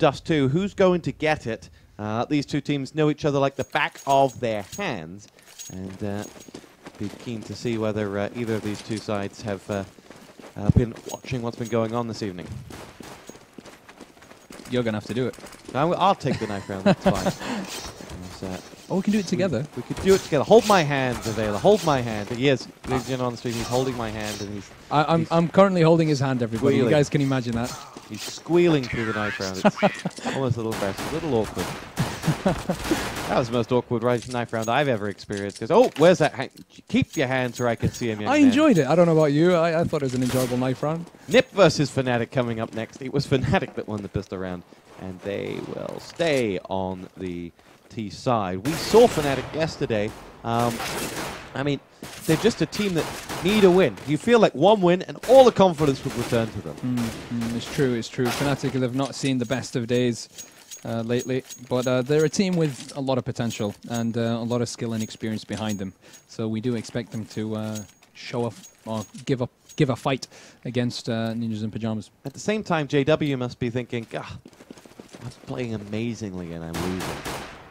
Dust 2. Who's going to get it? These two teams know each other like the back of their hands, and be keen to see whether either of these two sides have been watching what's been going on this evening. You're going to have to do it. I'll take the knife round, that's fine. Oh, we can do it together. We could do it together. Hold my hand, Avela. Hold my hand. He is. Ladies and gentlemen, on the stream, he's holding my hand, and he's... I'm currently holding his hand, everybody. Squealing. You guys can imagine that. He's squealing through the knife round. It's almost a little embarrassing, a little awkward. That was the most awkward knife round I've ever experienced. Because, oh, where's that hand? Keep your hands where I can see him, young I man. enjoyed it. I don't know about you. I thought it was an enjoyable knife round. NiP versus fnatic coming up next. It was fnatic that won the pistol round, and they will stay on the T side. We saw fnatic yesterday. I mean, they're just a team that need a win. You feel like one win and all the confidence would return to them. It's true, it's true. fnatic have not seen the best of days lately, but they're a team with a lot of potential and a lot of skill and experience behind them. So we do expect them to show off or give a fight against Ninjas in Pajamas. At the same time, JW must be thinking, I was playing amazingly and I'm losing.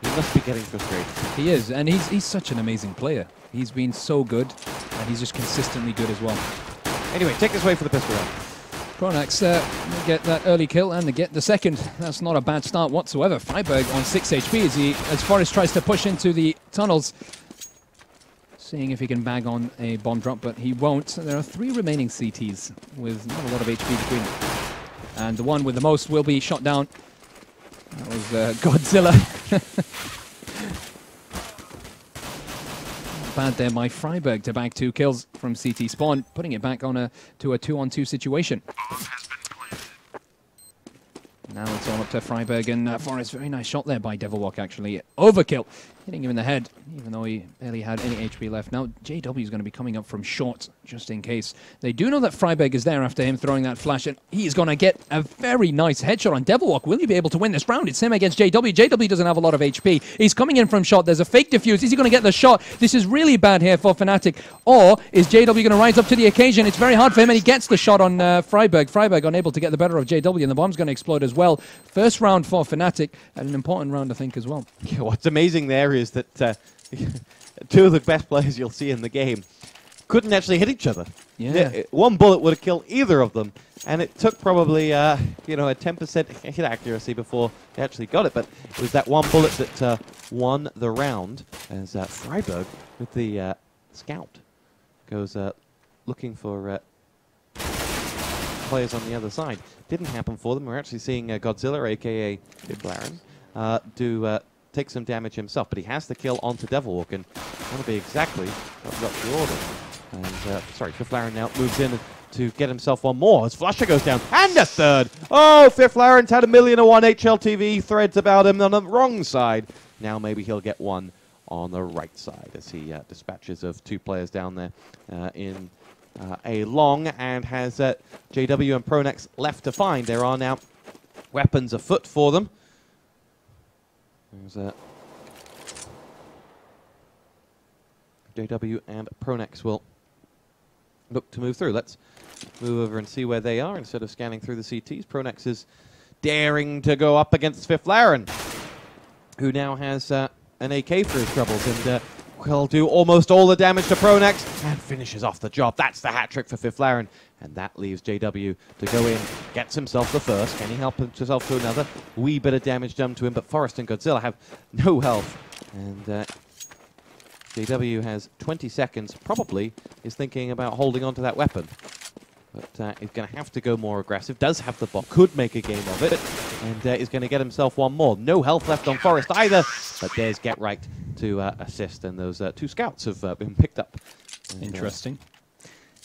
He must be getting frustrated. He is, and he's such an amazing player. He's been so good, and he's just consistently good as well. Anyway, take us away for the pistol round. Pronax get that early kill, and they get the second. That's not a bad start whatsoever. Freiberg on 6 HP as Forrest tries to push into the tunnels. Seeing if he can bag on a bomb drop, but he won't. There are 3 remaining CTs with not a lot of HP between them. And the one with the most will be shot down. That was Godzilla. Bad there by Freiberg to bag 2 kills from CT spawn, putting it back on to a 2-on-2 situation. Now it's all up to Freiberg and Forrest. Very nice shot there by Devilwalk, actually. Overkill, hitting him in the head, even though he barely had any HP left. Now JW is going to be coming up from short, just in case. They do know that Freiberg is there after him throwing that flash, and he's going to get a very nice headshot on Devilwalk. Will he be able to win this round? It's him against JW. JW doesn't have a lot of HP. He's coming in from short. There's a fake defuse. Is he going to get the shot? This is really bad here for fnatic. Or is JW going to rise up to the occasion? It's very hard for him, and he gets the shot on Freiberg. Freiberg unable to get the better of JW, and the bomb's going to explode as well. First round for fnatic, and an important round, I think, as well. Yeah, what's amazing there is that 2 of the best players you'll see in the game couldn't actually hit each other. Yeah. One bullet would have killed either of them, and it took probably a 10% hit accuracy before they actually got it. But it was that one bullet that won the round, as Freiberg with the scout goes looking for players on the other side. Didn't happen for them. We're actually seeing Godzilla, aka Blaren, take some damage himself, but he has the kill onto Devilwalk, and that'll be exactly what got the order. And sorry, Fiflaren now moves in to get himself one more as Flusher goes down, and a third. Oh, Fiflaren's had 1,000,001 HLTV threads about him on the wrong side. Now maybe he'll get one on the right side as he dispatches of 2 players down there in a long, and has JW and Pronax left to find. There are now weapons afoot for them. There's JW and Pronax will look to move through. Let's move over and see where they are instead of scanning through the CTs. Pronax is daring to go up against Fiflaren, who now has an AK for his troubles, and will do almost all the damage to Pronax and finishes off the job. That's the hat trick for Fiflaren, and that leaves JW to go in, gets himself the first. Can he help himself to another? Wee bit of damage done to him, but Forrest and Godzilla have no health, and JW has 20 seconds, probably is thinking about holding on to that weapon. But he's going to have to go more aggressive. Does have the bot, could make a game of it, and is going to get himself one more. No health left on Forrest either, but there's Get Right to assist, and those 2 scouts have been picked up. And, interesting.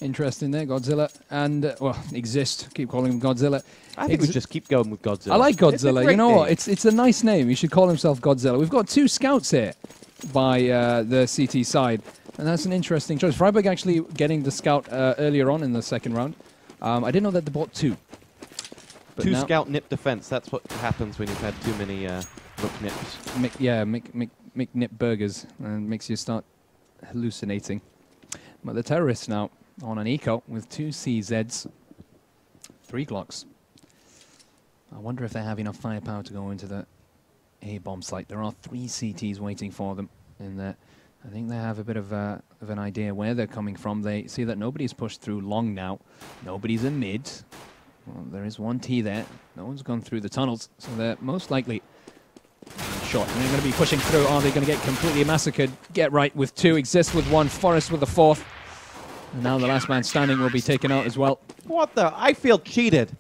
Interesting there, Godzilla, and, well, Exist. Keep calling him Godzilla. I think we just keep going with Godzilla. I like Godzilla. You know name. what? It's a nice name. He should call himself Godzilla. We've got 2 scouts here by the CT side, and that's an interesting choice. Freiberg actually getting the scout earlier on in the second round. I didn't know that they bought 2. But 2 scout NiP defense. That's what happens when you've had too many NiPs. Mick NiP burgers, and makes you start hallucinating. But the terrorists now on an eco with 2 CZs, 3 Glocks. I wonder if they have enough firepower to go into the A bomb site. There are 3 CTs waiting for them in there. I think they have a bit of an idea where they're coming from. They see that nobody's pushed through long now. Nobody's in mid. Well, there is 1 T there. No one's gone through the tunnels, so they're most likely short. And they're going to be pushing through. Are they going to get completely massacred? Get right with 2, exist with 1, Forest with the 4th. And now the last man standing will be taken out as well. What the? I feel cheated.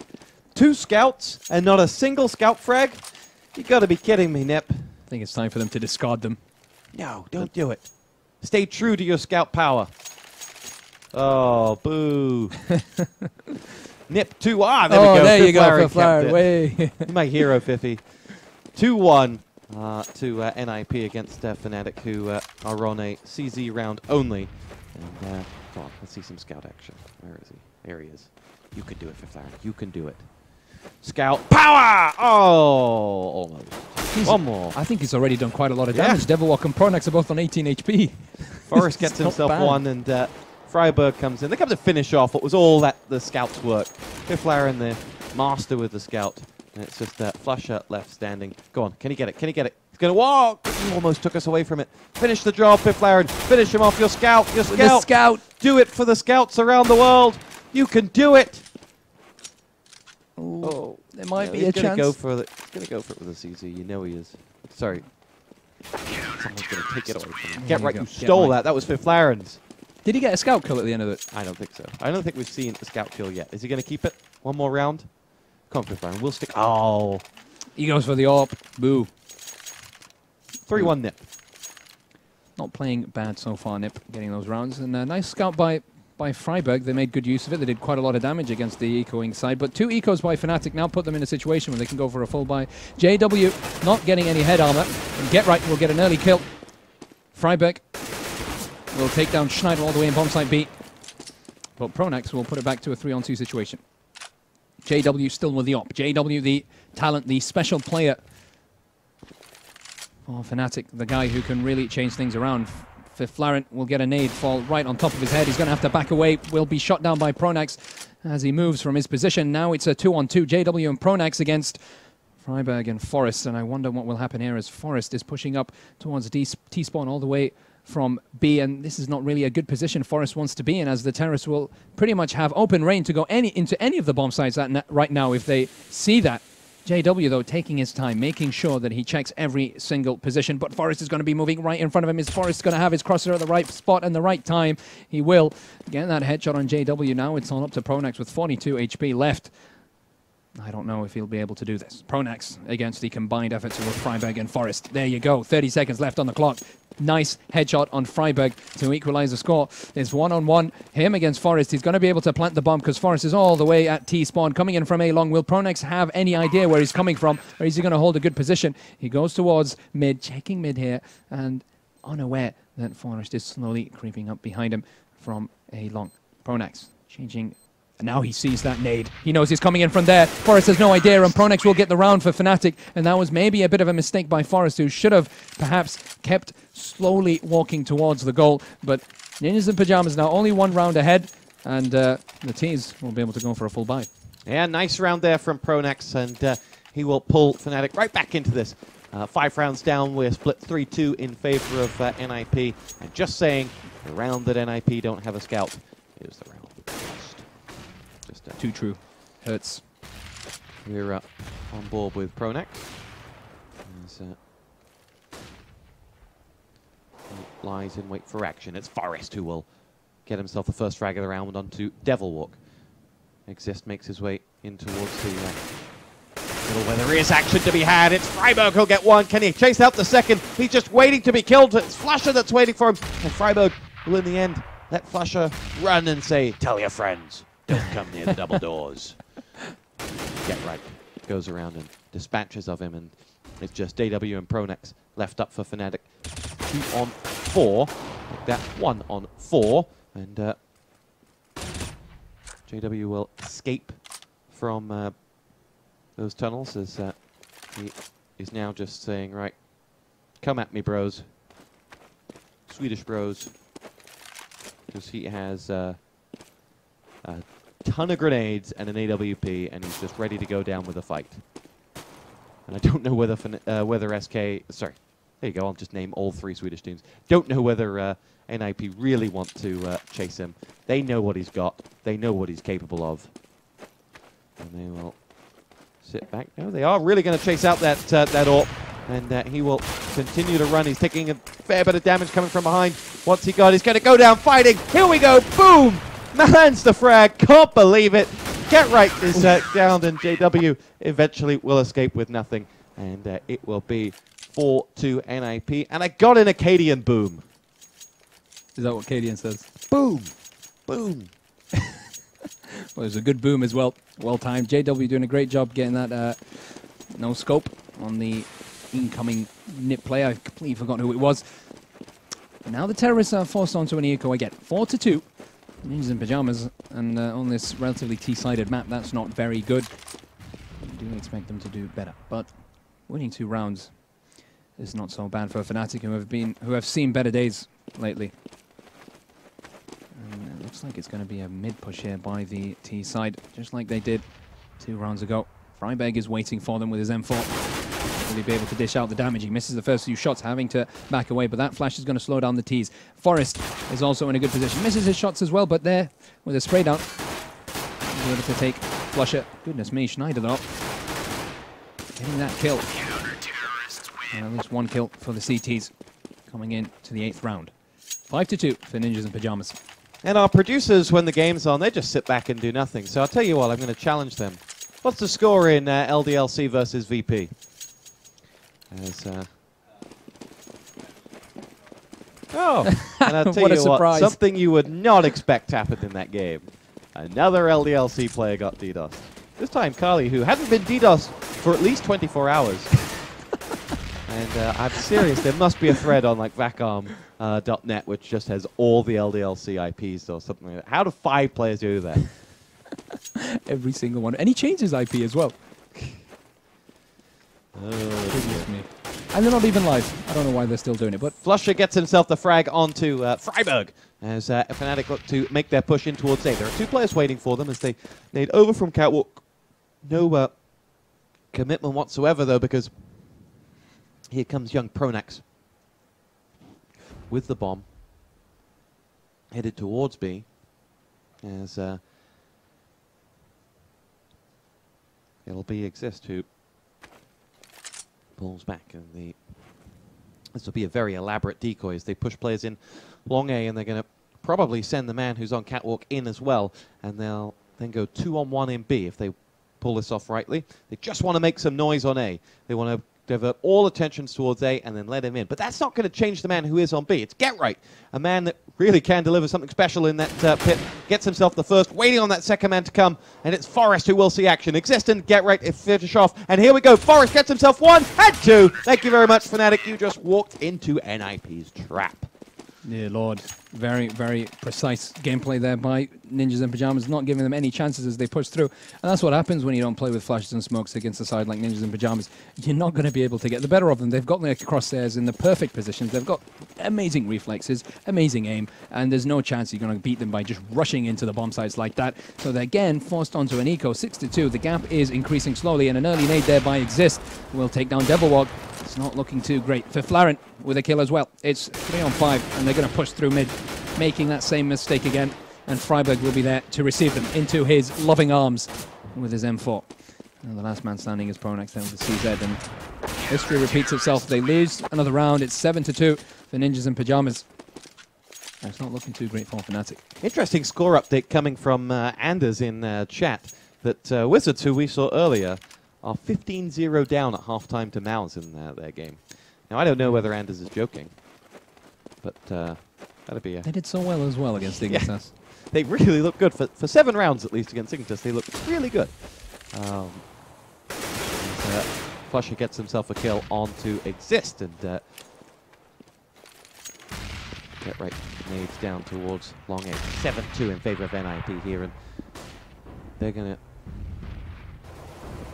2 scouts and not a single scout frag? You got to be kidding me, NiP. I think it's time for them to discard them. No, don't do it. Stay true to your scout power. Oh, boo. NiP 2. Ah, there we go. There you go, FiffLaren. Way. My hero, Fiffy. 2-1 to NiP against fnatic, who are on a CZ round only. And come on, let's see some scout action. Where is he? There he is. You can do it, FiffLaren. You can do it. Scout power! Oh, almost. One more. I think he's already done quite a lot of damage. Devilwalk and Pronax are both on 18 HP. Forrest gets himself 1, and Freiberg comes in. They come to finish off what was all that the scouts work. FiffLaren, the master with the scout. And it's just Flusher left standing. Go on, can he get it? Can he get it? He's going to walk. He almost took us away from it. Finish the job, FiffLaren. Finish him off. Your scout. Your scout. The scout. Do it for the scouts around the world. You can do it. Oh, there might be a he's chance. He's going to go for it with a CZ. You know he is. Sorry. Someone's going to take it away from him. Get right. You stole that. That was FiffLaren's. Did he get a scout kill at the end of it? I don't think so. I don't think we've seen a scout kill yet. Is he going to keep it? One more round? Come on, FiffLaren. We'll stick. Oh. He goes for the AWP. Boo. 3-1 NiP. Not playing bad so far, NiP, getting those rounds. And a nice scout by Freiberg. They made good use of it. They did quite a lot of damage against the ecoing side. But 2 ecos by fnatic now put them in a situation where they can go for a full buy. JW not getting any head armor. And Get Right will get an early kill. Freiberg will take down Schneider all the way in bomb site B. But Pronax will put it back to a 3-on-2 situation. JW still with the op. JW, the talent, the special player for fnatic, the guy who can really change things around. FiffLaren will get a nade fall right on top of his head. He's going to have to back away. Will be shot down by Pronax as he moves from his position. Now it's a 2-on-2. JW and Pronax against Freiberg and Forest. And I wonder what will happen here as Forest is pushing up towards T-spawn all the way from B. And this is not really a good position Forest wants to be in, as the terrorists will pretty much have open range to go into any of the bomb sites right now if they see that. JW, though, taking his time, making sure that he checks every single position. But Forest is going to be moving right in front of him. Is Forest going to have his crosser at the right spot and the right time? He will. Get that headshot on JW. Now it's on up to Pronax with 42 HP left. I don't know if he'll be able to do this. Pronax against the combined efforts of Freiberg and Forest. There you go. 30 seconds left on the clock. Nice headshot on Freiberg to equalize the score. There's 1-on-1. Him against Forest. He's going to be able to plant the bomb because Forest is all the way at T-spawn. Coming in from A long. Will Pronax have any idea where he's coming from? Or is he going to hold a good position? He goes towards mid, checking mid here, and unaware that Forest is slowly creeping up behind him from A long. Pronax changing. And now he sees that nade. He knows he's coming in from there. Forest has no idea, and Pronax will get the round for fnatic. And that was maybe a bit of a mistake by Forest, who should have perhaps kept slowly walking towards the goal. But Ninjas in Pajamas now only 1 round ahead, and the T's will be able to go for a full buy. Yeah, nice round there from Pronax, and he will pull fnatic right back into this. 5 rounds down, we're split 3-2 in favor of NiP. And just saying, the round that NiP don't have a scout is the round we lost. Just Too true. Hurts. We're on board with Pronax. He lies in wait for action. It's Forest who will get himself the first frag of the round onto Devilwalk. Exist makes his way in towards the middle where there is action to be had. It's Freiberg who'll get 1. Can he chase out the second? He's just waiting to be killed. It's Flusher that's waiting for him. And Freiberg will in the end let Flusher run and say, "Tell your friends, don't come near the double doors." Get Right goes around and dispatches of him, and it's just JW and Pronax left up for fnatic. 2-on-4. Like that, 1-on-4. And JW will escape from those tunnels as he is now just saying, right, come at me, bros. Swedish bros. Because he has a ton of grenades and an AWP, and he's just ready to go down with a fight. And I don't know whether whether SK... Sorry, there you go, I'll just name all 3 Swedish teams. Don't know whether NiP really want to chase him. They know what he's got. They know what he's capable of. And they will sit back. No, they are really going to chase out that AWP. And he will continue to run. He's taking a fair bit of damage coming from behind. What's he got? He's going to go down fighting. Here we go. Boom! Lands the frag. Can't believe it. Get Right is downed, and JW eventually will escape with nothing. And it will be 4-2 NiP. And I got an Acadian boom. Is that what Acadian says? Boom. Boom. Well, it was a good boom as well. Well timed. JW doing a great job getting that no scope on the incoming NiP player. I completely forgot who it was. But now the terrorists are forced onto an eco again. 4-2. Ninjas in pajamas, and on this relatively T-sided map, that's not very good. I do expect them to do better, but winning 2 rounds is not so bad for fnatic, who have seen better days lately. And it looks like it's going to be a mid push here by the T side, just like they did 2 rounds ago. Freiberg is waiting for them with his M4. Will he be able to dish out the damage? He misses the first few shots, having to back away, but that flash is going to slow down the Ts. Forest is also in a good position. Misses his shots as well, but there, with a spray down, he's able to take Flusher. Goodness me, Schneider though. Getting that kill. And at least 1 kill for the CTs, coming in to the 8th round. 5-2 for Ninjas in Pajamas. And our producers, when the game's on, they just sit back and do nothing. So I'll tell you what, I'm going to challenge them. What's the score in LDLC versus VP? Oh, and I'll tell What a you what, surprise. something you would not expect happened in that game. Another LDLC player got DDoSed. This time Kali, who hadn't been DDoSed for at least 24 hours. And I'm serious, there must be a thread on like vacom.net which just has all the LDLC IPs or something like that. How do 5 players do that? Every single one. And he changes IP as well. Oh, Goodness me. And they're not even live. I don't know why they're still doing it, but Flusher gets himself the frag onto Freiberg as fnatic look to make their push in towards A. There are 2 players waiting for them as they nade over from Catwalk. No commitment whatsoever, though, because here comes young Pronax with the bomb, headed towards B, as it'll be Exist who pulls back, and this will be a very elaborate decoy as they push players in long A, and they're going to probably send the man who's on Catwalk in as well, and they'll then go 2-on-1 in B if they pull this off rightly. They just want to make some noise on A. They want to divert all attentions towards A and then let him in. But that's not going to change the man who is on B. It's Get Right, a man that really can deliver something special in that pit. Gets himself the first, waiting on that second man to come, and it's Forest who will see action. Exist and Get Right finish off, and here we go. Forest gets himself 1 and 2. Thank you very much, fnatic. You just walked into NiP's trap. dear Lord. Very, very precise gameplay there by Ninjas in Pajamas, not giving them any chances as they push through. And that's what happens when you don't play with flashes and smokes against a side like Ninjas in Pajamas. You're not going to be able to get the better of them. They've got their crosshairs in the perfect positions. They've got amazing reflexes, amazing aim, and there's no chance you're going to beat them by just rushing into the bomb sites like that. So they're again forced onto an eco, 6-2. The gap is increasing slowly, and an early nade there by Exist will take down Devilwalk. It's not looking too great for Flaren with a kill as well. It's 3-on-5, and they're going to push through mid, making that same mistake again. And Freiberg will be there to receive them into his loving arms with his M4. And the last man standing is Pronax there with the CZ, and history repeats itself. They lose another round. It's 7-2 for Ninjas in Pajamas. And it's not looking too great for Fnatic. Interesting score update coming from Anders in chat that Wizards, who we saw earlier, are 15-0 down at halftime to Mouse in their game. Now, I don't know whether Anders is joking, but that'd be a... They did so well as well against Ignitas. Yeah. They really look good. For 7 rounds, at least, against Ignitas, they look really good. Flusher gets himself a kill onto Exist, and Get right nades down towards long A. 7-2 in favor of NiP here, and they're going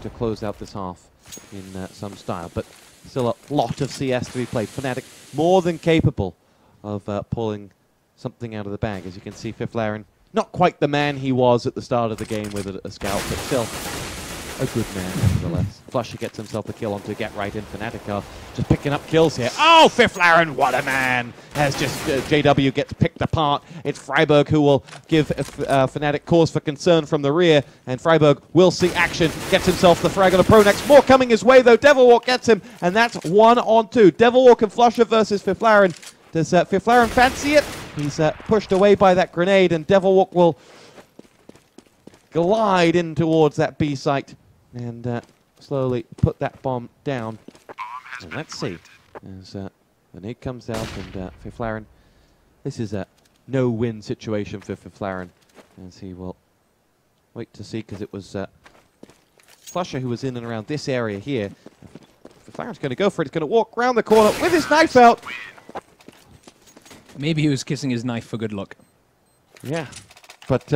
to close out this half in some style. But still a lot of CS to be played. Fnatic more than capable of pulling something out of the bag. As you can see, Fiflaren, not quite the man he was at the start of the game with a scout, but still a good man nevertheless. Flusher gets himself the kill onto Get Right in. fnatic are just picking up kills here. Oh, fiflarun, what a man! As just JW gets picked apart. It's friberg who will give fnatic cause for concern from the rear, and friberg will see action, gets himself the frag on a Pronex. More coming his way though. Devilwalk gets him, and that's 1-on-2. Devilwalk and Flusher versus fiflarun. Does fiflarun fancy it? He's pushed away by that grenade, and Devilwalk will glide in towards that B site and slowly put that bomb down. And let's see, as the nade comes out, and fiflarun, this is a no-win situation for fiflarun, as he will wait to see, because it was Flusher who was in and around this area here. fiflarun's going to go for it. He's going to walk around the corner with his knife out. Maybe he was kissing his knife for good luck. Yeah, but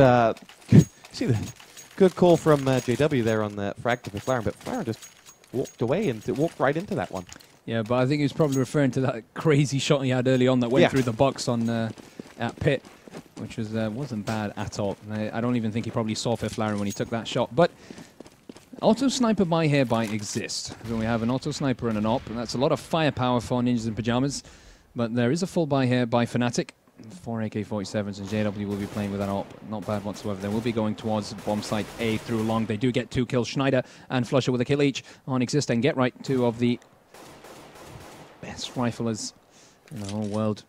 see the good call from JW there on the frag to fiflarun, but fiflarun just walked away and walked right into that one. Yeah, but I think he was probably referring to that crazy shot he had early on that went through the box on at pit, which was wasn't bad at all. I don't even think he probably saw fiflarun when he took that shot. But auto sniper by hereby exists. So we have an auto sniper and an op, and that's a lot of firepower for Ninjas in Pajamas. But there is a full buy here by fnatic. 4 AK-47s, and JW will be playing with that op. Not bad whatsoever. They will be going towards bomb site A through long. They do get 2 kills. Schneider and Flusher with a kill each on Exist and Get Right, 2 of the best riflers in the whole world,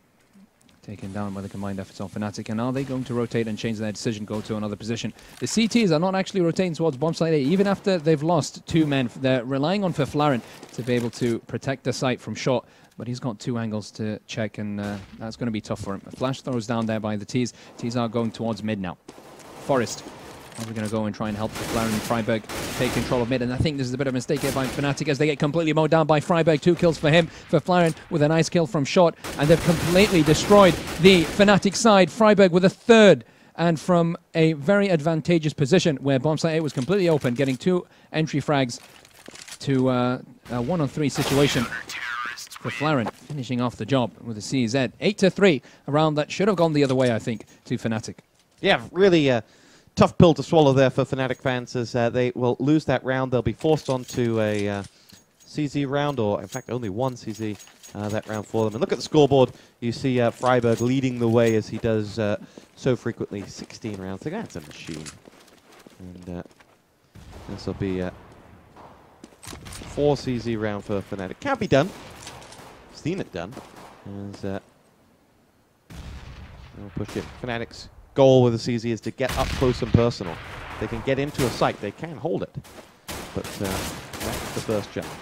taken down by the combined efforts of fnatic. And now they're going to rotate and change their decision, go to another position. The CTs are not actually rotating towards bomb site A, even after they've lost 2 men. They're relying on fiflarun to be able to protect the site from shot. But he's got 2 angles to check, and that's going to be tough for him. A flash throws down there by the T's. T's are going towards mid now. Forest, are we going to go and try and help fiflarun and friberg take control of mid? And I think this is a bit of a mistake here by fnatic, as they get completely mowed down by friberg. 2 kills for him. fiflarun with a nice kill from short, and they've completely destroyed the fnatic side. friberg with a 3rd, and from a very advantageous position where bomb site A was completely open, getting 2 entry frags to a 1-on-3 situation. fiflarun finishing off the job with a CZ. 8-3, a round that should have gone the other way, I think, to fnatic. Yeah, really tough pill to swallow there for fnatic fans, as they will lose that round. They'll be forced onto a CZ round, or in fact only 1 CZ that round for them. And look at the scoreboard. You see friberg leading the way, as he does so frequently. 16 rounds. I think that's a machine. And this will be 4 CZ round for fnatic. Can't be done. Seen it done, as they'll push it. fnatic's goal with the CZ is to get up close and personal. They can get into a site, they can hold it, but that's the first challenge.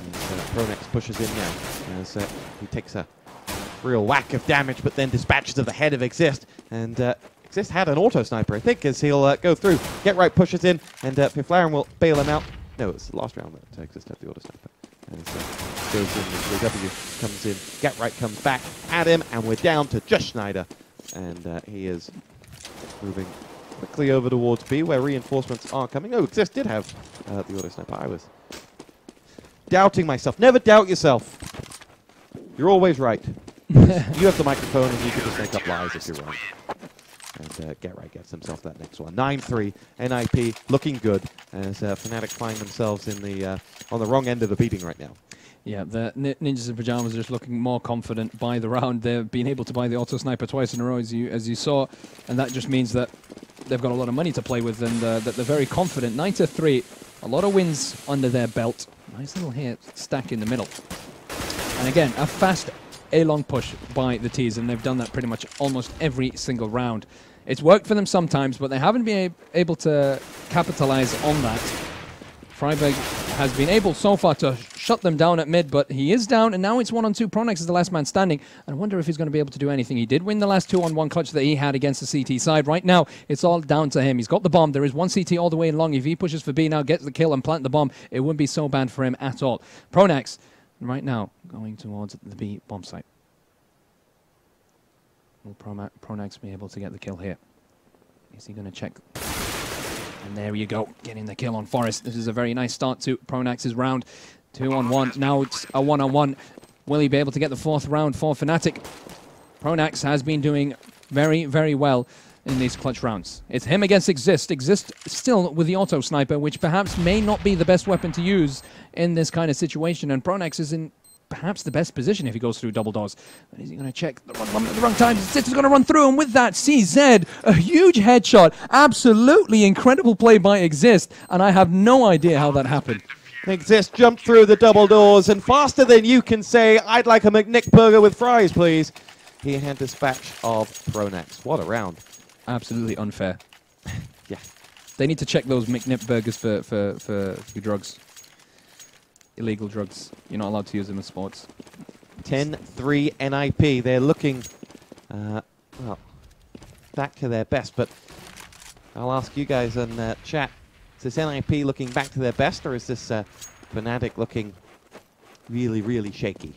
And Pronex pushes in now, as he takes a real whack of damage, but then dispatches of the head of Exist, and Exist had an auto sniper, I think, as he'll go through. Get Right pushes in, and fiflarun will bail him out. No, it's the last round that Exist had the auto sniper. As goes in, JW comes in, Get Right comes back at him, and we're down to just Schneider. And he is moving quickly over towards B, where reinforcements are coming. Oh, Exist did have the auto sniper. I was doubting myself. Never doubt yourself. You're always right. You have the microphone, and you can just make up lies if you're wrong. And Get Right gets himself that next one. 9-3, NiP looking good, as fnatic find themselves in the on the wrong end of the beating right now. Yeah, the Ninjas in Pajamas are just looking more confident by the round. They've been able to buy the auto sniper twice in a row, as you saw, and that just means that they've got a lot of money to play with, and that they're very confident. 9-3, a lot of wins under their belt. Nice little hit stack in the middle. And again, a fast A-long push by the T's, and they've done that pretty much almost every single round. It's worked for them sometimes, but they haven't been able to capitalize on that. friberg has been able so far to shut them down at mid, but he is down, and now it's 1-on-2. Pronex is the last man standing. I wonder if he's going to be able to do anything. He did win the last 2-on-1 clutch that he had against the CT side. Right now, it's all down to him. He's got the bomb. There is 1 CT all the way in long. If he pushes for B now, gets the kill and plant the bomb, it wouldn't be so bad for him at all. Pronex, right now, going towards the B bomb site. Will Pronex be able to get the kill here? Is he going to check? And there you go, getting the kill on Forest. This is a very nice start to Pronex's round. 2-on-1, now it's a 1-on-1. Will he be able to get the 4th round for fnatic? Pronex has been doing very, very well. in these clutch rounds. It's him against Exist. Exist still with the auto sniper, which perhaps may not be the best weapon to use in this kind of situation. And Pronex is in perhaps the best position if he goes through double doors. But is he going to check the wrong moment at the wrong time? Exist is going to run through, and with that, CZ, a huge headshot. Absolutely incredible play by Exist, and I have no idea how that happened. Exist jumped through the double doors, and faster than you can say, I'd like a McNick burger with fries, please. He had dispatch of Pronex. What a round. Absolutely unfair. Yeah. They need to check those McNip burgers for drugs. Illegal drugs. You're not allowed to use them in sports. 10-3 NiP. They're looking, well, back to their best, but I'll ask you guys in chat, is this NiP looking back to their best, or is this fnatic looking really, really shaky?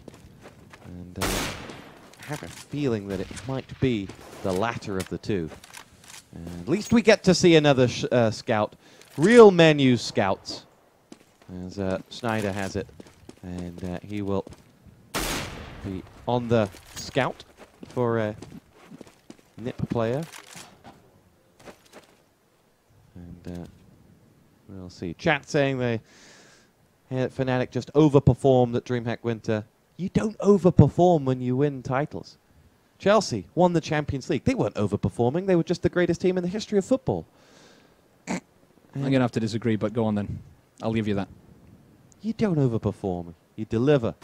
And I have a feeling that it might be the latter of the two. And at least we get to see another scout. Real menu scouts, as Schneider has it. And he will be on the scout for a NiP player. And we'll see. Chat saying they fnatic just overperformed at DreamHack Winter. You don't overperform when you win titles. Chelsea won the Champions League. They weren't overperforming. They were just the greatest team in the history of football. I'm going to have to disagree, but go on then. I'll give you that. You don't overperform. You deliver.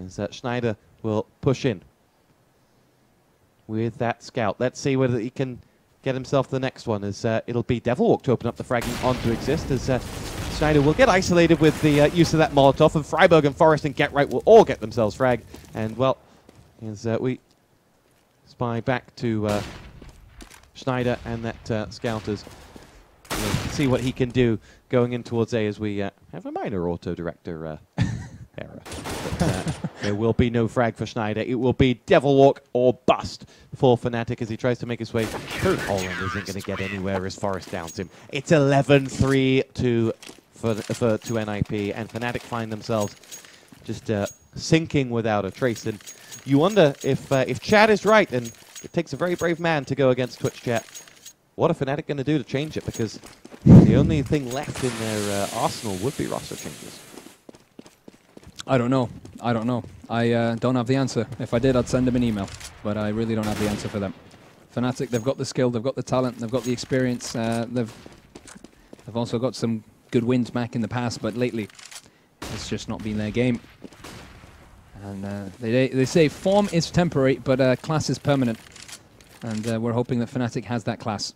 As Schneider will push in with that scout. Let's see whether he can get himself the next one. As it'll be Devilwalk to open up the fragging onto Exist. As Schneider will get isolated with the use of that Molotov. And Freiberg and Forrest and Get Right will all get themselves fragged. And, well, as we spy back to Schneider and that Scouters. We'll see what he can do going in towards A as we have a minor auto-director error. But, there will be no frag for Schneider. It will be Devilwalk or bust for fnatic as he tries to make his way through. Holland isn't going to get anywhere as Forrest downs him. It's 11-3 to NiP, and fnatic find themselves just sinking without a trace. And you wonder if chat is right, and it takes a very brave man to go against Twitch chat. What are fnatic going to do to change it? Because the only thing left in their arsenal would be roster changes. I don't know. I don't know. I don't have the answer. If I did, I'd send them an email. But I really don't have the answer for them. fnatic, they've got the skill, they've got the talent, they've got the experience. They've also got some good wins back in the past, but lately it's just not been their game. And they say form is temporary, but class is permanent. And we're hoping that fnatic has that class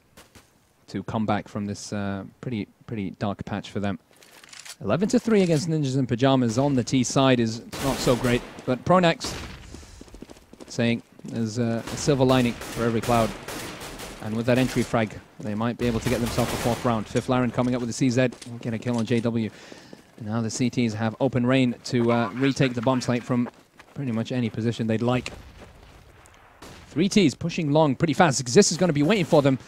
to come back from this pretty dark patch for them. 11-3 against Ninjas in Pajamas on the T side is not so great, but Pronex saying there's a silver lining for every cloud. And with that entry frag, they might be able to get themselves a fourth round. Fifth Laren coming up with the CZ, will get a kill on JW. And now the CTs have open reign to retake the bomb site from pretty much any position they'd like. 3 Ts pushing long pretty fast. Exist is going to be waiting for them.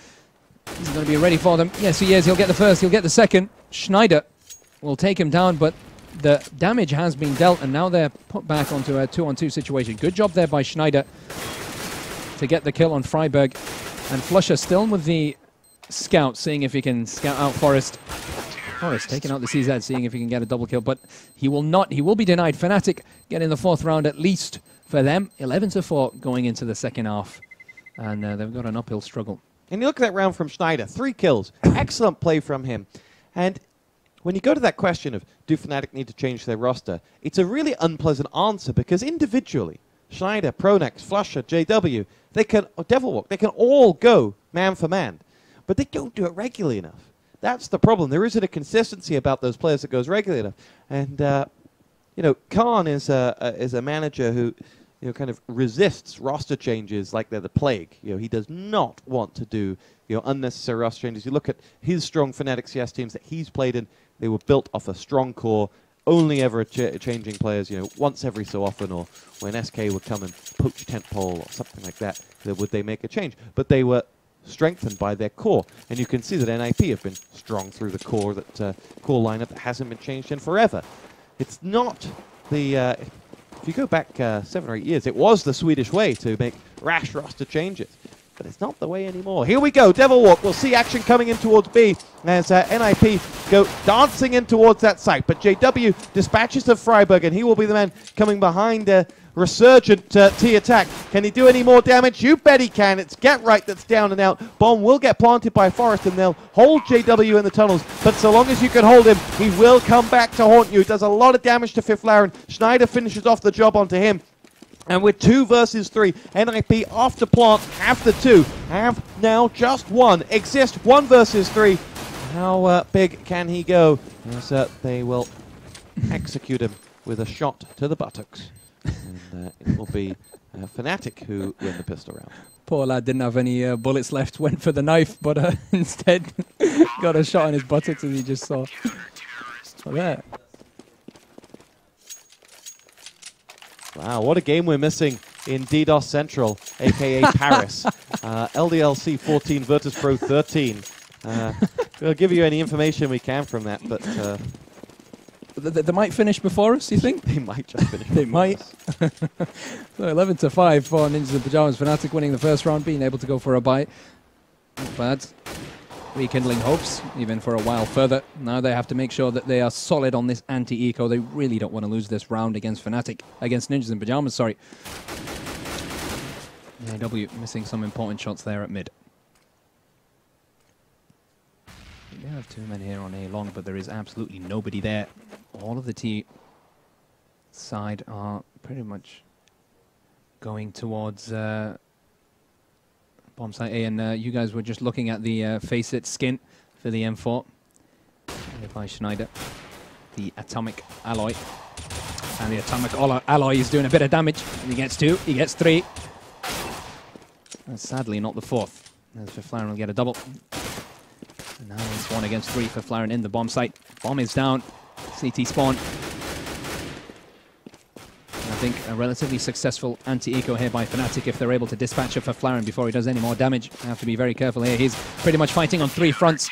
He's going to be ready for them. Yes, he is. He'll get the first. He'll get the second. Schneider will take him down, but the damage has been dealt, and now they're put back onto a 2-on-2 situation. Good job there by Schneider to get the kill on Freiberg. And Flusher still with the scout, seeing if he can scout out Forrest. Forrest taking out the CZ, seeing if he can get a double kill, but he will not. He will be denied. fnatic getting the fourth round at least for them. 11-4 going into the second half. And they've got an uphill struggle. And you look at that round from Schneider, 3 kills. Excellent play from him. And when you go to that question of, do fnatic need to change their roster, it's a really unpleasant answer because individually, Schneider, Pronex, Flusher, JW, they can, or Devilwalk, they can all go man for man. But they don't do it regularly enough. That's the problem. There isn't a consistency about those players that goes regularly enough. And, you know, Khan is a manager who, you know, kind of resists roster changes like they're the plague. You know, he does not want to do, you know, unnecessary roster changes. You look at his strong fnatic CS teams that he's played in, they were built off a strong core, only ever changing players, you know, once every so often, or when SK would come and poach Tentpole or something like that, would they make a change. But they were strengthened by their core. And you can see that NiP have been strong through the core, that core lineup that hasn't been changed in forever. It's not the, if you go back 7 or 8 years, it was the Swedish way to make rash roster changes. but it's not the way anymore. Here we go, Devil Walk. We'll see action coming in towards B as NiP go dancing in towards that site. But JW dispatches to Freiberg, and he will be the man coming behind Resurgent T attack. Can he do any more damage? You bet he can. It's Get Right that's down and out. Bomb will get planted by Forest, and they'll hold JW in the tunnels. But so long as you can hold him, he will come back to haunt you. Does a lot of damage to fifLaren. Schneider finishes off the job onto him. And with 2 versus 3, NiP after plant have the 2, have now just 1. Exist 1 versus 3. How big can he go? As they will execute him with a shot to the buttocks. And it will be fnatic who win the pistol round. Poor lad didn't have any bullets left, went for the knife, but instead got a shot on his buttocks as he just saw. So there. Wow, what a game we're missing in DDoS Central, a.k.a. Paris. LDLC 14, Virtus Pro 13. We'll give you any information we can from that, but... They might finish before us, you think? They might just finish. They might. So 11-5 for Ninjas in Pyjamas. fnatic winning the first round, being able to go for a bite. Not bad. Rekindling hopes, even for a while further. Now they have to make sure that they are solid on this anti-eco. They really don't want to lose this round against fnatic, against Ninjas in Pyjamas, sorry. JW missing some important shots there at mid. We have 2 men here on A long, but there is absolutely nobody there. All of the T side are pretty much going towards bomb site A, and you guys were just looking at the FACEIT skin for the M4 by Schneider, the atomic alloy, and the atomic alloy is doing a bit of damage. He gets 2, he gets 3, and sadly not the 4th, as fifLaren will get a double. And now it's 1 against 3 for fifLaren in the bomb site. Bomb is down. CT spawn. And I think a relatively successful anti-eco here by fnatic if they're able to dispatch it for fifLaren before he does any more damage. They have to be very careful here. He's pretty much fighting on 3 fronts.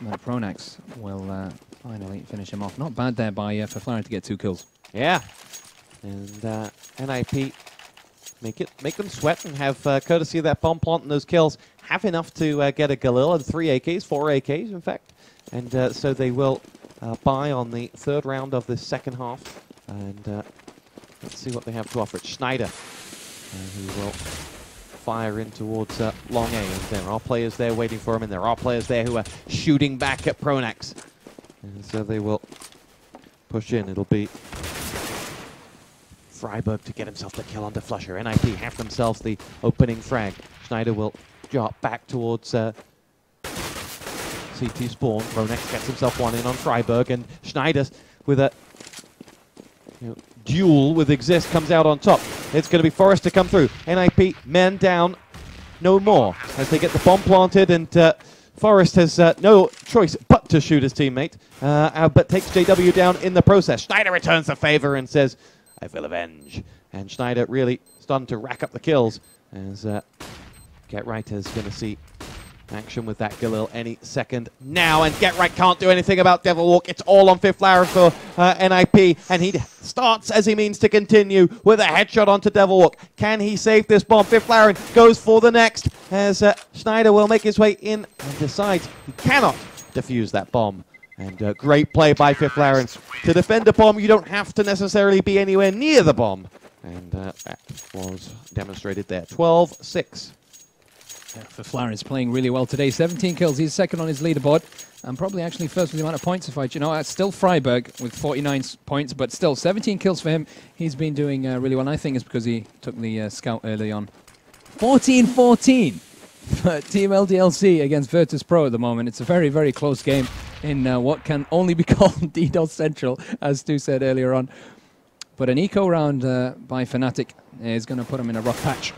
But Pronax will finally finish him off. Not bad there by fifLaren to get 2 kills. Yeah. And NiP make them sweat and have courtesy of that bomb plant and those kills. Have enough to get a Galil and 3 AKs, 4 AKs in fact. And so they will buy on the 3rd round of this second half. And let's see what they have to offer. It's Schneider who will fire in towards long A. And there are players there waiting for him, and there are players there who are shooting back at Pronax. And so they will push in. It'll be Freiberg to get himself the kill onto Flusher. NiP have themselves the opening frag. Schneider will drop back towards CT spawn. Pronax gets himself 1 in on Freiberg, and Schneider with a duel with Exist comes out on top. It's going to be Forest to come through. NiP men down, no more as they get the bomb planted, and Forest has no choice but to shoot his teammate, but takes JW down in the process. Schneider returns the favor and says, I feel avenge. And Schneider really starting to rack up the kills as Get Right is going to see action with that Galil any second now, and Get Right can't do anything about Devil Walk. It's all on fifLaren for NiP, and he starts as he means to continue with a headshot onto Devil Walk. Can he save this bomb? fifLaren goes for the next as Schneider will make his way in and decides he cannot defuse that bomb. And great play by fifLaren. To defend a bomb, you don't have to necessarily be anywhere near the bomb. And that was demonstrated there. 12-6. Yeah, fifLaren is playing really well today. 17 kills. He's second on his leaderboard. And probably actually first with the amount of points to fight. You know, it's still Freiberg with 49 points, but still 17 kills for him. He's been doing really well. And I think it's because he took the scout early on. 14-14 for Team LDLC against Virtus Pro at the moment. It's a very, very close game in what can only be called DDoS Central, as Stu said earlier on. But an eco round by fnatic is going to put him in a rough patch.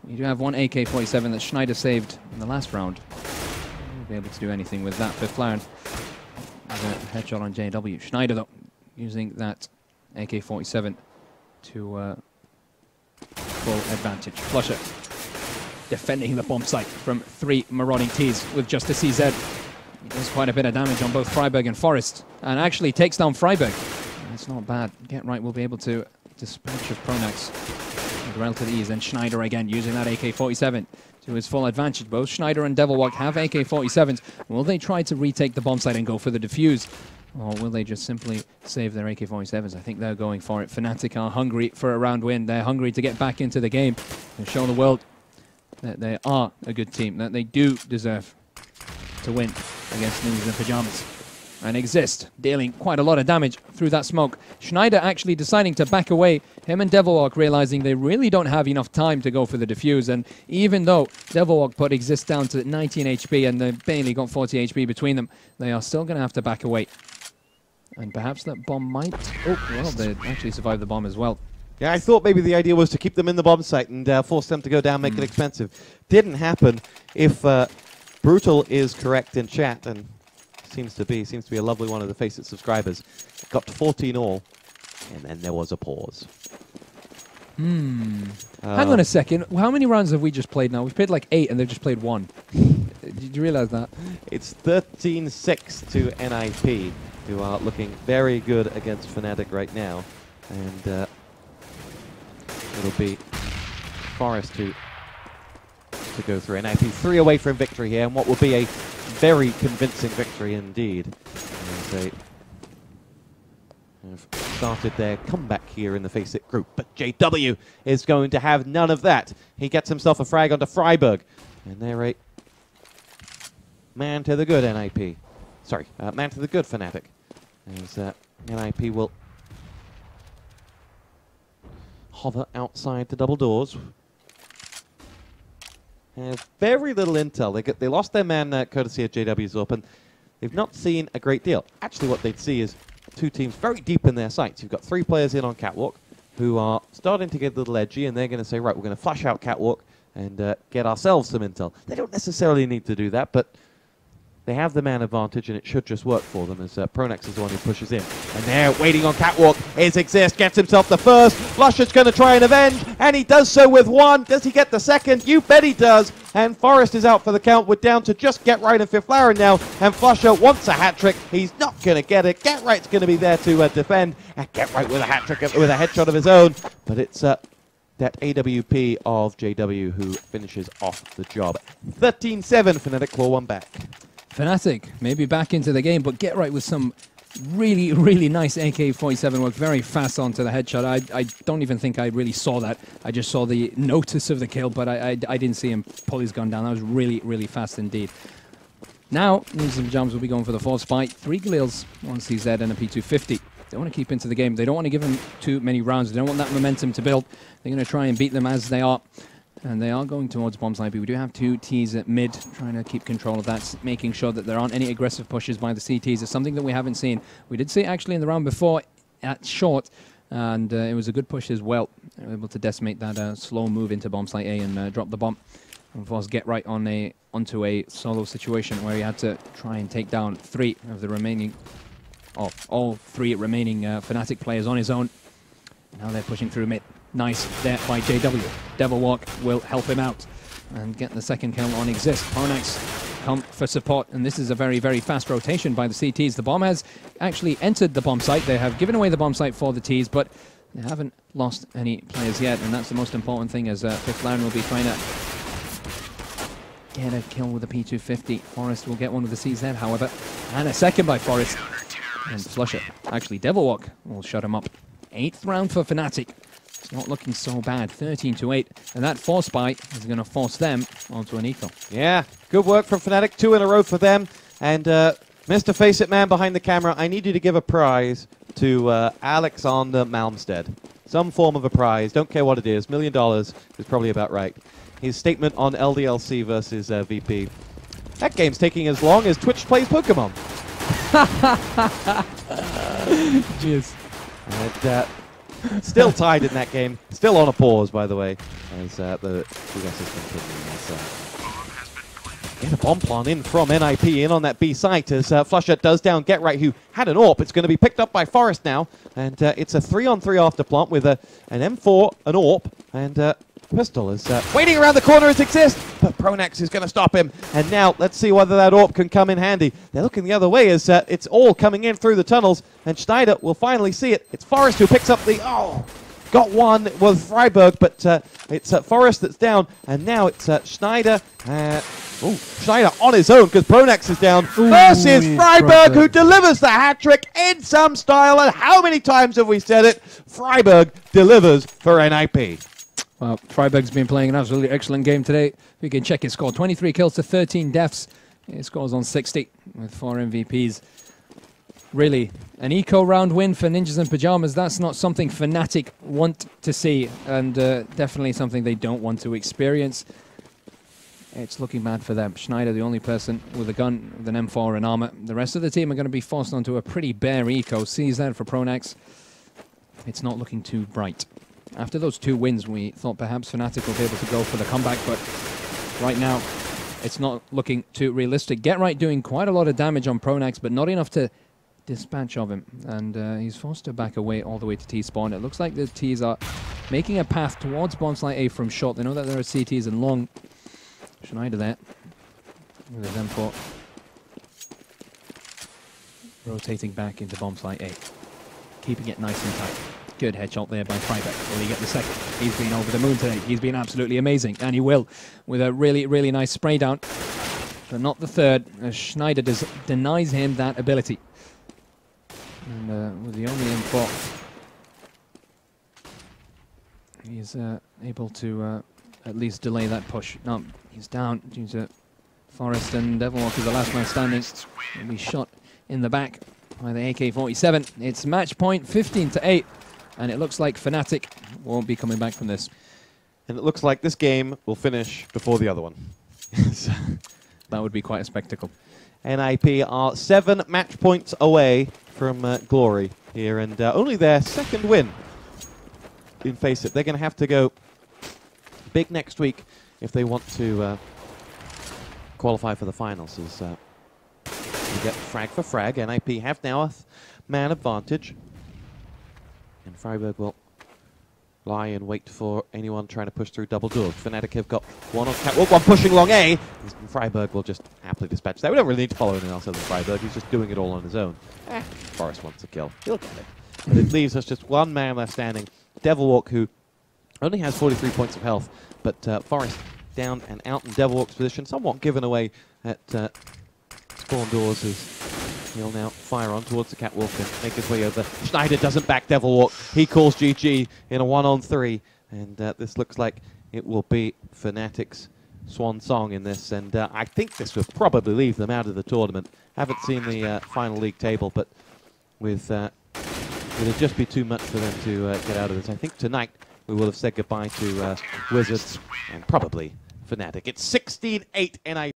You do have 1 AK-47 that Schneider saved in the last round. Won't be able to do anything with that. fifLaren with a headshot on JW. Schneider, though, using that AK-47 to full advantage. Flusher defending the bomb site from 3 marauding Ts with just a CZ. He does quite a bit of damage on both Freiberg and Forest, and actually takes down Freiberg. It's not bad. Get Right will be able to dispatch of Pronax. with relative ease. And Schneider again using that AK-47 to his full advantage. Both Schneider and Devilwalk have AK-47s. Will they try to retake the bomb site and go for the defuse? Or will they just simply save their AK-47s? I think they're going for it. Fnatic are hungry for a round win. They're hungry to get back into the game and show the world that they are a good team, that they do deserve to win against Ninjas in Pajamas. And Exist dealing quite a lot of damage through that smoke. Schneider actually deciding to back away. Him and Devilwalk realizing they really don't have enough time to go for the defuse. And even though Devilwalk put Exist down to 19 HP and they barely got 40 HP between them, they are still going to have to back away. And perhaps that bomb might... Oh, well, they actually survived the bomb as well. Yeah, I thought maybe the idea was to keep them in the bomb site and force them to go down, make it expensive. Didn't happen. If Brutal is correct in chat, and seems to be a lovely one of the FACEIT subscribers, got to 14 all, and then there was a pause. Hang on a second. How many rounds have we just played now? We've played like 8 and they've just played 1. Did you realize that? It's 13-6 to NiP, who are looking very good against Fnatic right now. And it'll be Forest to go through. NiP 3 away from victory here, and what will be a very convincing victory indeed. As they have started their comeback here in the FACEIT group. But JW is going to have none of that. He gets himself a frag onto Freiburg. And they're a man to the good NiP. Sorry, man to the good Fnatic. As NiP will hover outside the double doors. Have very little intel. They lost their man courtesy of JW's up, and they've not seen a great deal. Actually, what they'd see is two teams very deep in their sights. You've got 3 players in on Catwalk who are starting to get a little edgy, and they're going to say, right, we're going to flash out Catwalk and get ourselves some intel. They don't necessarily need to do that, but they have the man advantage, and it should just work for them as Pronex is the one who pushes in. And there, waiting on Catwalk, is Exist, gets himself the first. Flusher's going to try and avenge, and he does so with 1. Does he get the second? You bet he does. And Forest is out for the count. We're down to just Get Right and Fifth Flower now, and Flusher wants a hat-trick. He's not going to get it. Get Right's going to be there to defend, and Get Right with a hat-trick, with a headshot of his own. But it's that AWP of JW who finishes off the job. 13-7, Fnatic claw 1 back. Fnatic maybe back into the game, but Get Right with some really, really nice AK-47 work. Very fast onto the headshot. I don't even think I really saw that. I just saw the notice of the kill, but I didn't see him pull his gun down. That was really, really fast indeed. Now, Ninjas in Pajamas will be going for the force fight. 3 Gleals, 1 CZ, and a P250. They want to keep into the game. They don't want to give him too many rounds. They don't want that momentum to build. They're going to try and beat them as they are. And they are going towards bomb sniper. We do have 2 Ts at mid, trying to keep control of that, making sure that there aren't any aggressive pushes by the CTs. It's something that we haven't seen. We did see it actually in the round before at short, and it was a good push as well. They were able to decimate that slow move into bomb site A and drop the bomb. And of course, Get Right onto a solo situation where he had to try and take down 3 of the remaining, all 3 remaining Fnatic players on his own. Now they're pushing through mid. Nice there by JW. Devilwalk will help him out and get the second kill on Exist. Pronex come for support, and this is a very, very fast rotation by the CTs. The bomb has actually entered the bomb site. They have given away the bomb site for the Ts, but they haven't lost any players yet, and that's the most important thing, as Fifth Laren will be trying to get a kill with a P250. Forest will get one with the CZ, however, and a second by Forest. And Flusher, actually Devilwalk, will shut him up. 8th round for Fnatic. It's not looking so bad, 13-8, and that force buy is going to force them onto an eco. Yeah, good work from Fnatic, 2 in a row for them, and Mr. FACEIT man behind the camera, I need you to give a prize to Alexander Malmsted. Some form of a prize, don't care what it is, $1 million is probably about right. His statement on LDLC versus VP. That game's taking as long as Twitch plays Pokemon. Jeez. And still tied in that game. Still on a pause, by the way, as the US is continuing. Get a bomb plant in from NiP in on that B site as Flusher does down Get Right, who had an AWP. It's going to be picked up by Forest now, and it's a 3-on-3 after plant with an M4, an AWP, and Pistol is waiting around the corner as Exist, but Pronex is going to stop him. And now let's see whether that AWP can come in handy. They're looking the other way as it's all coming in through the tunnels, and Schneider will finally see it. It's Forest who picks up the... Oh! got one was Freiburg, but it's Forest that's down, and now it's Schneider. Schneider on his own because Pronex is down versus Freiburg, who delivers the hat-trick in some style. And how many times have we said it? Freiburg delivers for NiP. Well, Freiburg's been playing an absolutely excellent game today. We can check his score. 23 kills to 13 deaths. His scores on 60 with 4 MVPs. Really, an eco round win for Ninjas in Pyjamas. That's not something Fnatic want to see, and definitely something they don't want to experience. It's looking bad for them. Schneider, the only person with a gun, with an M4 and armor. The rest of the team are going to be forced onto a pretty bare eco. CZ for Pronex. It's not looking too bright. After those 2 wins, we thought perhaps Fnatic will be able to go for the comeback, but right now, it's not looking too realistic. Get Right doing quite a lot of damage on Pronex, but not enough to dispatch of him, and he's forced to back away all the way to T-spawn. It looks like the T's are making a path towards bomb site A from short. They know that there are CTs and long. Schneider there with his M4 rotating back into bomb site A, keeping it nice and tight. Good headshot there by Freiburg. Will he get the second? He's been over the moon today. He's been absolutely amazing, and he will, with a really, really nice spray down, but not the third, as Schneider denies him that ability. And with the only M4, he's able to at least delay that push. No, he's down due to Forest, and Devilwalk is the last man standing. He'll be shot in the back by the AK-47. It's match point 15-8, and it looks like Fnatic won't be coming back from this. And it looks like this game will finish before the other one. That would be quite a spectacle. NiP are 7 match points away from glory here, and only their 2nd win in FACEIT. They're going to have to go big next week if they want to qualify for the finals. As you get frag for frag, NiP have now a man advantage, and Freiburg will lie and wait for anyone trying to push through double doors. Fnatic have got one on catwalk, one pushing long A. And Freiburg will just happily dispatch that. We don't really need to follow anyone else other than Freiburg. He's just doing it all on his own. Forest wants a kill. He'll get it. But it leaves us just one man left standing. Devilwalk, who only has 43 points of health, but Forest down and out in Devilwalk's position, somewhat given away at spawn doors as he'll now fire on towards the catwalk and make his way over. Schneider doesn't back Devilwalk. He calls GG in a 1-on-3, and this looks like it will be Fnatic's swan song in this, and I think this will probably leave them out of the tournament. Haven't seen the final league table, but with it'll just be too much for them to get out of this. I think tonight we will have said goodbye to Wizards and probably Fnatic. It's 16-8 NiP.